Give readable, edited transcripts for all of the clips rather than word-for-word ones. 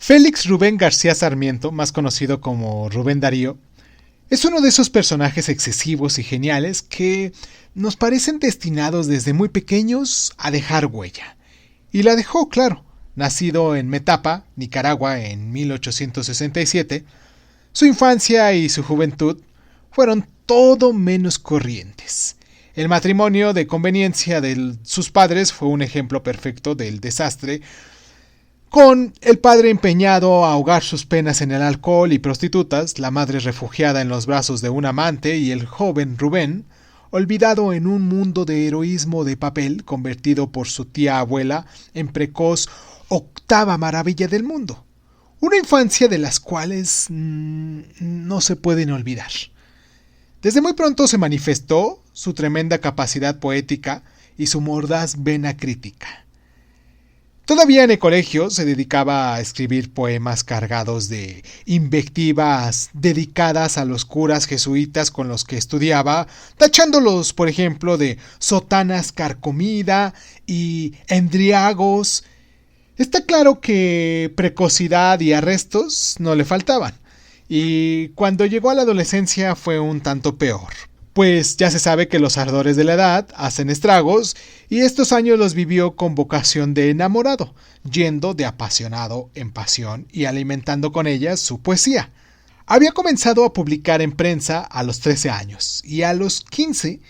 Félix Rubén García Sarmiento, más conocido como Rubén Darío, es uno de esos personajes excesivos y geniales que nos parecen destinados desde muy pequeños a dejar huella. Y la dejó, claro. Nacido en Metapa, Nicaragua, en 1867, su infancia y su juventud fueron todo menos corrientes. El matrimonio de conveniencia de sus padres fue un ejemplo perfecto del desastre, con el padre empeñado a ahogar sus penas en el alcohol y prostitutas, la madre refugiada en los brazos de un amante y el joven Rubén, olvidado en un mundo de heroísmo de papel convertido por su tía abuela en precoz octava maravilla del mundo. Una infancia de las cuales no se pueden olvidar. Desde muy pronto se manifestó su tremenda capacidad poética y su mordaz vena crítica. Todavía en el colegio se dedicaba a escribir poemas cargados de invectivas dedicadas a los curas jesuitas con los que estudiaba, tachándolos, por ejemplo, de sotanas carcomida y endriagos. Está claro que precocidad y arrestos no le faltaban, y cuando llegó a la adolescencia fue un tanto peor. Pues ya se sabe que los ardores de la edad hacen estragos, y estos años los vivió con vocación de enamorado, yendo de apasionado en pasión y alimentando con ellas su poesía. Había comenzado a publicar en prensa a los 13 años, y a los 15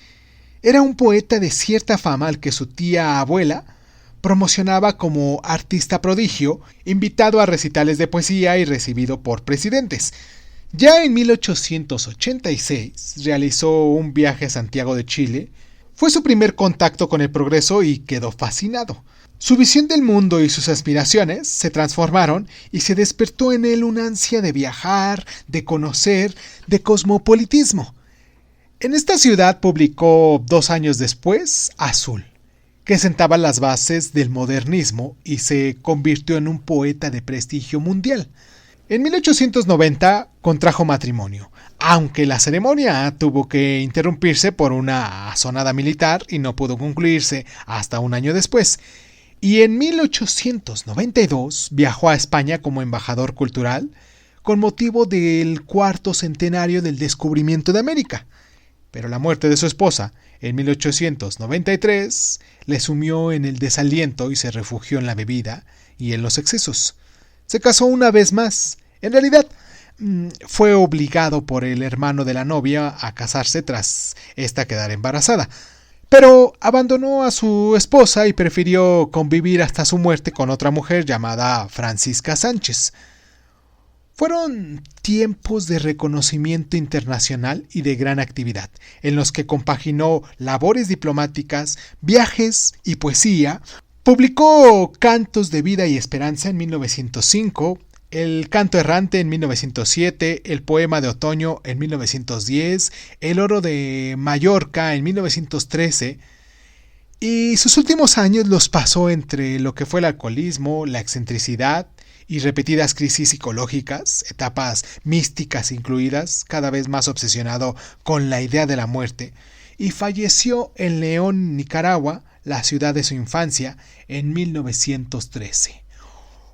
era un poeta de cierta fama al que su tía abuela promocionaba como artista prodigio, invitado a recitales de poesía y recibido por presidentes. Ya en 1886 realizó un viaje a Santiago de Chile. Fue su primer contacto con el progreso y quedó fascinado. Su visión del mundo y sus aspiraciones se transformaron y se despertó en él una ansia de viajar, de conocer, de cosmopolitismo. En esta ciudad publicó 2 años después Azul, que sentaba las bases del modernismo y se convirtió en un poeta de prestigio mundial. En 1890 contrajo matrimonio, aunque la ceremonia tuvo que interrumpirse por una asonada militar y no pudo concluirse hasta un año después. Y en 1892 viajó a España como embajador cultural con motivo del 4º centenario del descubrimiento de América. Pero la muerte de su esposa, en 1893, le sumió en el desaliento y se refugió en la bebida y en los excesos. Se casó una vez más. En realidad, fue obligado por el hermano de la novia a casarse tras esta quedar embarazada. Pero abandonó a su esposa y prefirió convivir hasta su muerte con otra mujer llamada Francisca Sánchez. Fueron tiempos de reconocimiento internacional y de gran actividad, en los que compaginó labores diplomáticas, viajes y poesía. Publicó Cantos de Vida y Esperanza en 1905, El Canto Errante en 1907, El Poema de Otoño en 1910, El Oro de Mallorca en 1913, y sus últimos años los pasó entre lo que fue el alcoholismo, la excentricidad y repetidas crisis psicológicas, etapas místicas incluidas, cada vez más obsesionado con la idea de la muerte, y falleció en León, Nicaragua, la ciudad de su infancia, en 1913.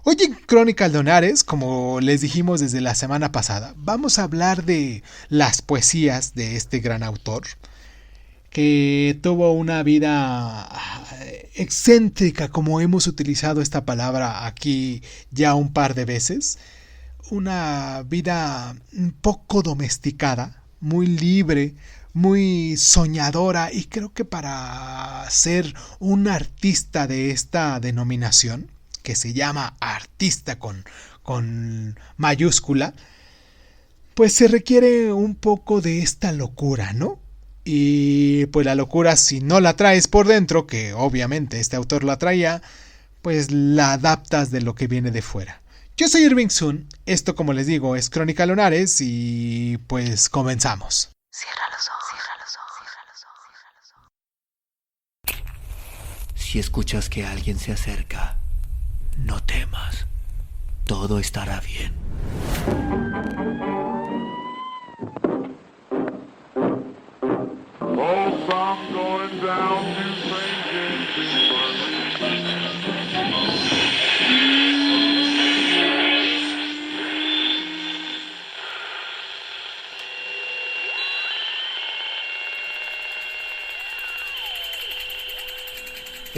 Hoy en Crónica Lunares, como les dijimos desde la semana pasada, vamos a hablar de las poesías de este gran autor, que tuvo una vida excéntrica, como hemos utilizado esta palabra aquí ya un par de veces, una vida un poco domesticada, muy libre, muy soñadora, y creo que para ser un artista de esta denominación, que se llama artista con mayúscula, pues se requiere un poco de esta locura, ¿no? Y pues la locura, si no la traes por dentro, que obviamente este autor la traía, pues la adaptas de lo que viene de fuera. Yo soy Irving Sun, esto, como les digo, es Crónica Lunares, y pues comenzamos. Cierra los ojos, cierra los ojos, cierra los ojos. Si escuchas que alguien se acerca, no temas, todo estará bien. I'm going down to St. James's Park.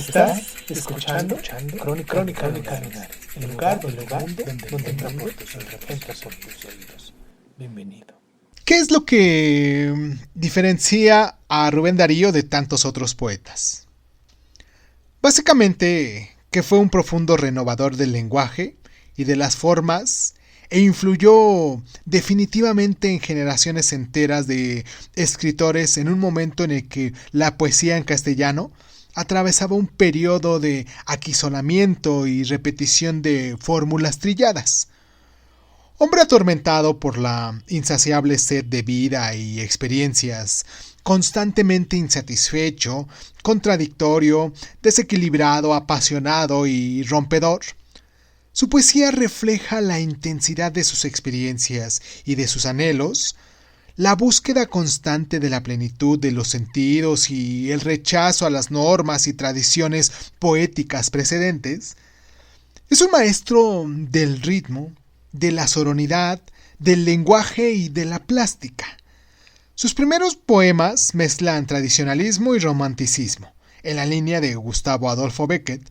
Estás escuchando Crónica Lunares, el lugar donde entra por tus oídos. Bienvenido. ¿Qué es lo que diferencia a Rubén Darío de tantos otros poetas? Básicamente que fue un profundo renovador del lenguaje y de las formas e influyó definitivamente en generaciones enteras de escritores en un momento en el que la poesía en castellano atravesaba un periodo de aquisolamiento y repetición de fórmulas trilladas. Hombre atormentado por la insaciable sed de vida y experiencias, constantemente insatisfecho, contradictorio, desequilibrado, apasionado y rompedor, su poesía refleja la intensidad de sus experiencias y de sus anhelos, la búsqueda constante de la plenitud de los sentidos y el rechazo a las normas y tradiciones poéticas precedentes. Es un maestro del ritmo, de la sonoridad, del lenguaje y de la plástica. Sus primeros poemas mezclan tradicionalismo y romanticismo, en la línea de Gustavo Adolfo Bécquer,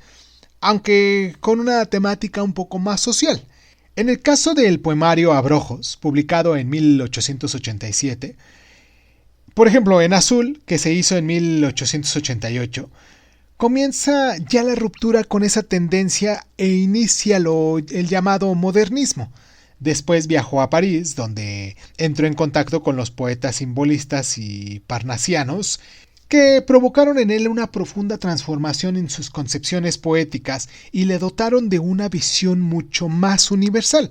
aunque con una temática un poco más social. En el caso del poemario Abrojos, publicado en 1887, por ejemplo en Azul, que se hizo en 1888, comienza ya la ruptura con esa tendencia e inicia el llamado modernismo. Después viajó a París, donde entró en contacto con los poetas simbolistas y parnasianos, que provocaron en él una profunda transformación en sus concepciones poéticas y le dotaron de una visión mucho más universal.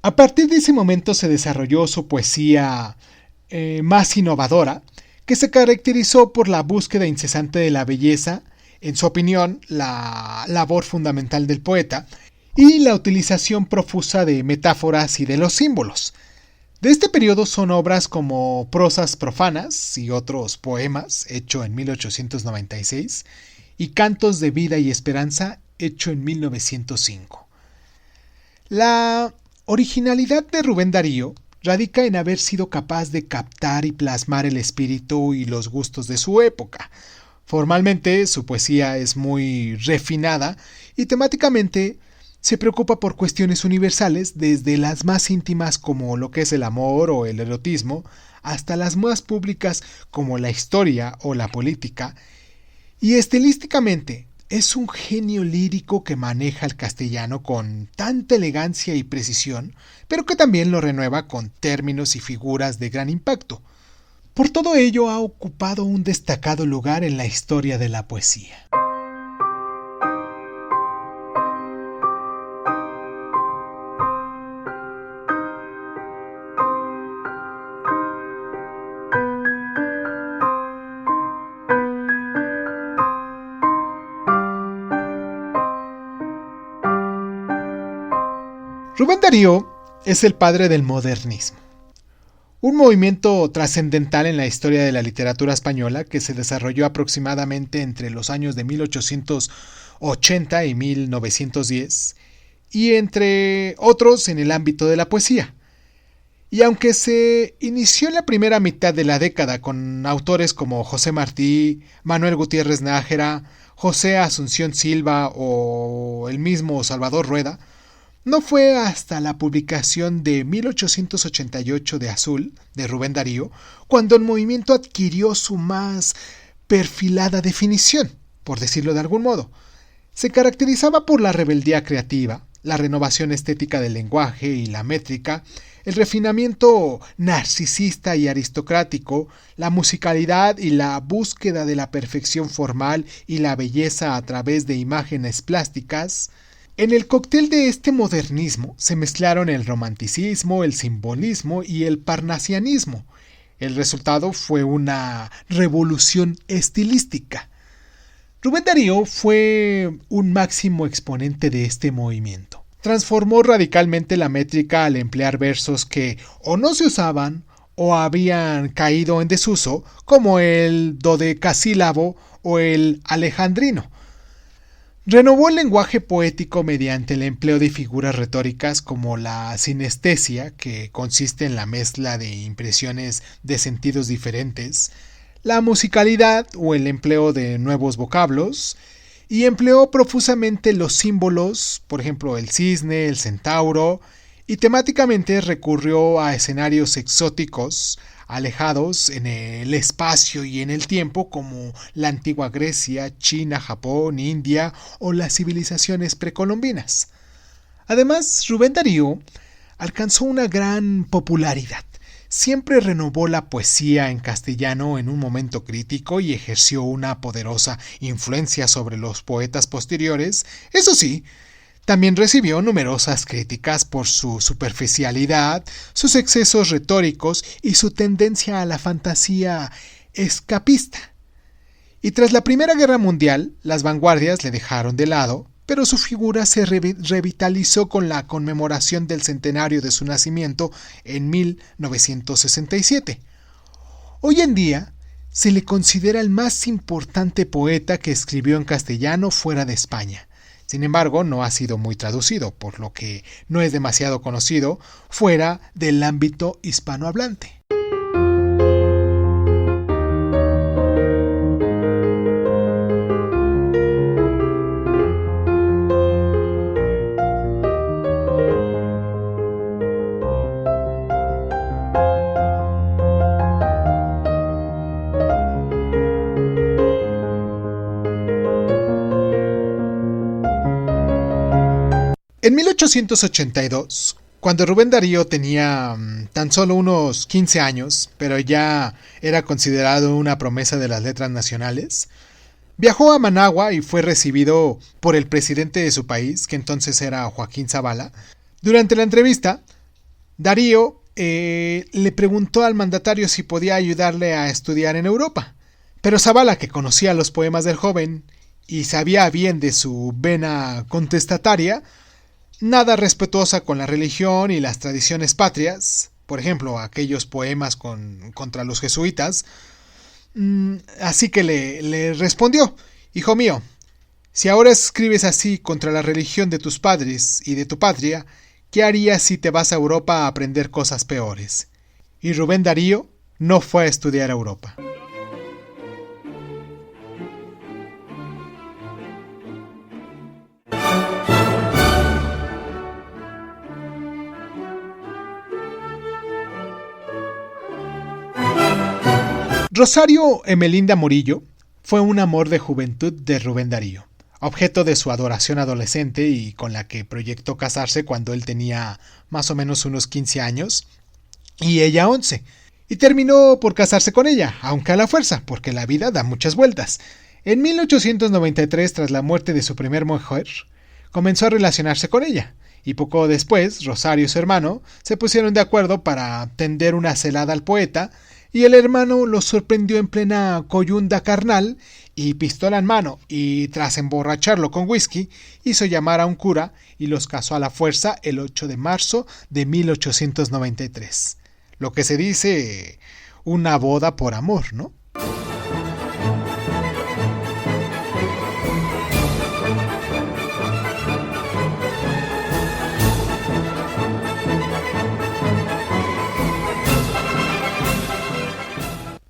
A partir de ese momento se desarrolló su poesía más innovadora, que se caracterizó por la búsqueda incesante de la belleza, en su opinión, la labor fundamental del poeta, y la utilización profusa de metáforas y de los símbolos. De este periodo son obras como Prosas profanas y otros poemas, hecho en 1896, y Cantos de vida y esperanza, hecho en 1905. La originalidad de Rubén Darío radica en haber sido capaz de captar y plasmar el espíritu y los gustos de su época. Formalmente, su poesía es muy refinada y temáticamente se preocupa por cuestiones universales, desde las más íntimas como lo que es el amor o el erotismo, hasta las más públicas como la historia o la política, y estilísticamente es un genio lírico que maneja el castellano con tanta elegancia y precisión, pero que también lo renueva con términos y figuras de gran impacto. Por todo ello ha ocupado un destacado lugar en la historia de la poesía. Rubén Darío es el padre del modernismo, un movimiento trascendental en la historia de la literatura española que se desarrolló aproximadamente entre los años de 1880 y 1910, y entre otros en el ámbito de la poesía. Y aunque se inició en la primera mitad de la década con autores como José Martí, Manuel Gutiérrez Nájera, José Asunción Silva o el mismo Salvador Rueda, no fue hasta la publicación de 1888 de Azul, de Rubén Darío, cuando el movimiento adquirió su más perfilada definición, por decirlo de algún modo. Se caracterizaba por la rebeldía creativa, la renovación estética del lenguaje y la métrica, el refinamiento narcisista y aristocrático, la musicalidad y la búsqueda de la perfección formal y la belleza a través de imágenes plásticas. En el cóctel de este modernismo se mezclaron el romanticismo, el simbolismo y el parnasianismo. El resultado fue una revolución estilística. Rubén Darío fue un máximo exponente de este movimiento. Transformó radicalmente la métrica al emplear versos que o no se usaban o habían caído en desuso, como el dodecasílabo o el alejandrino. Renovó el lenguaje poético mediante el empleo de figuras retóricas como la sinestesia, que consiste en la mezcla de impresiones de sentidos diferentes, la musicalidad o el empleo de nuevos vocablos, y empleó profusamente los símbolos, por ejemplo el cisne, el centauro, y temáticamente recurrió a escenarios exóticos, alejados en el espacio y en el tiempo, como la antigua Grecia, China, Japón, India o las civilizaciones precolombinas. Además, Rubén Darío alcanzó una gran popularidad. Siempre renovó la poesía en castellano en un momento crítico y ejerció una poderosa influencia sobre los poetas posteriores. Eso sí, también recibió numerosas críticas por su superficialidad, sus excesos retóricos y su tendencia a la fantasía escapista. Y tras la Primera Guerra Mundial, las vanguardias le dejaron de lado, pero su figura se revitalizó con la conmemoración del centenario de su nacimiento en 1967. Hoy en día se le considera el más importante poeta que escribió en castellano fuera de España. Sin embargo, no ha sido muy traducido, por lo que no es demasiado conocido fuera del ámbito hispanohablante. En 1882, cuando Rubén Darío tenía tan solo unos 15 años, pero ya era considerado una promesa de las letras nacionales, viajó a Managua y fue recibido por el presidente de su país, que entonces era Joaquín Zavala. Durante la entrevista, Darío le preguntó al mandatario si podía ayudarle a estudiar en Europa, pero Zavala, que conocía los poemas del joven y sabía bien de su vena contestataria, nada respetuosa con la religión y las tradiciones patrias, por ejemplo, aquellos poemas contra los jesuitas, así que le respondió: hijo mío, si ahora escribes así contra la religión de tus padres y de tu patria, ¿qué harías si te vas a Europa a aprender cosas peores? Y Rubén Darío no fue a estudiar a Europa. Rosario Emelinda Morillo fue un amor de juventud de Rubén Darío, objeto de su adoración adolescente y con la que proyectó casarse cuando él tenía más o menos unos 15 años y ella 11, y terminó por casarse con ella, aunque a la fuerza, porque la vida da muchas vueltas. En 1893, tras la muerte de su primer mujer, comenzó a relacionarse con ella, y poco después Rosario y su hermano se pusieron de acuerdo para tender una celada al poeta, y el hermano lo sorprendió en plena coyunda carnal y pistola en mano, y tras emborracharlo con whisky, hizo llamar a un cura y los casó a la fuerza el 8 de marzo de 1893. Lo que se dice una boda por amor, ¿no?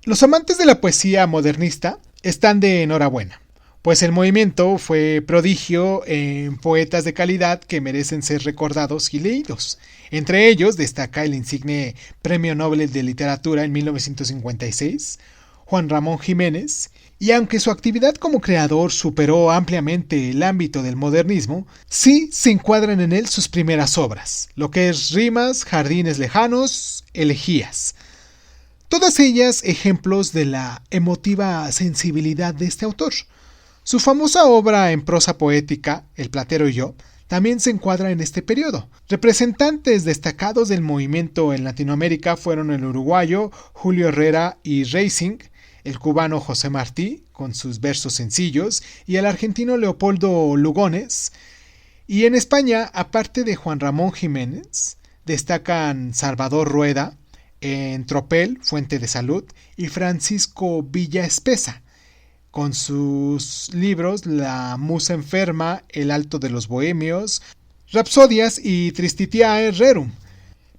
Los amantes de la poesía modernista están de enhorabuena, pues el movimiento fue prodigio en poetas de calidad que merecen ser recordados y leídos. Entre ellos destaca el insigne Premio Nobel de Literatura en 1956, Juan Ramón Jiménez, y aunque su actividad como creador superó ampliamente el ámbito del modernismo, sí se encuadran en él sus primeras obras, lo que es Rimas, Jardines Lejanos, Elegías. Todas ellas ejemplos de la emotiva sensibilidad de este autor. Su famosa obra en prosa poética, El platero y yo, también se encuadra en este periodo. Representantes destacados del movimiento en Latinoamérica fueron el uruguayo Julio Herrera y Racing, el cubano José Martí, con sus versos sencillos, y el argentino Leopoldo Lugones. Y en España, aparte de Juan Ramón Jiménez, destacan Salvador Rueda, en Tropel, Fuente de Salud, y Francisco Villa Espesa, con sus libros La Musa Enferma, El Alto de los Bohemios, Rapsodias y Tristitiae Rerum.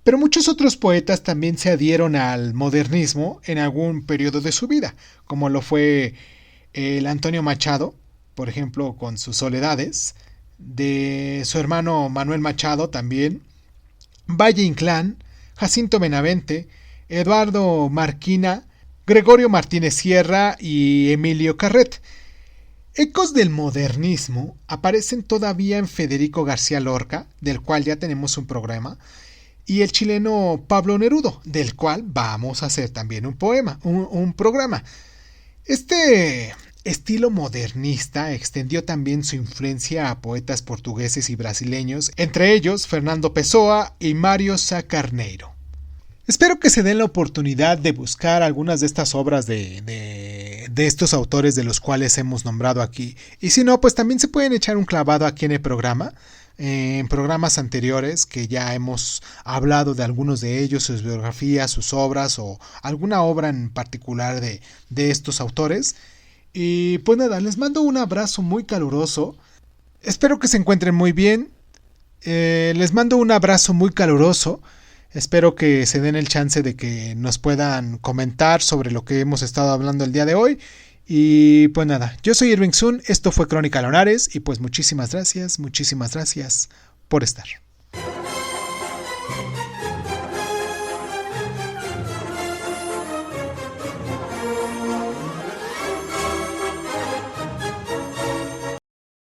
Pero muchos otros poetas también se adhieron al modernismo en algún periodo de su vida, como lo fue el Antonio Machado, por ejemplo, con sus soledades, de su hermano Manuel Machado también, Valle Inclán, Jacinto Benavente, Eduardo Marquina, Gregorio Martínez Sierra y Emilio Carret. Ecos del modernismo aparecen todavía en Federico García Lorca, del cual ya tenemos un programa, y el chileno Pablo Neruda, del cual vamos a hacer también un programa. Este estilo modernista extendió también su influencia a poetas portugueses y brasileños, entre ellos Fernando Pessoa y Mário Sá Carneiro. Espero que se den la oportunidad de buscar algunas de estas obras de estos autores de los cuales hemos nombrado aquí. Y si no, pues también se pueden echar un clavado aquí en el programa, en programas anteriores que ya hemos hablado de algunos de ellos, sus biografías, sus obras o alguna obra en particular de estos autores. Y pues nada, les mando un abrazo muy caluroso. Espero que se encuentren muy bien. Les mando un abrazo muy caluroso. Espero que se den el chance de que nos puedan comentar sobre lo que hemos estado hablando el día de hoy. Y pues nada, yo soy Irving Sun, esto fue Crónica Lunares y pues muchísimas gracias por estar.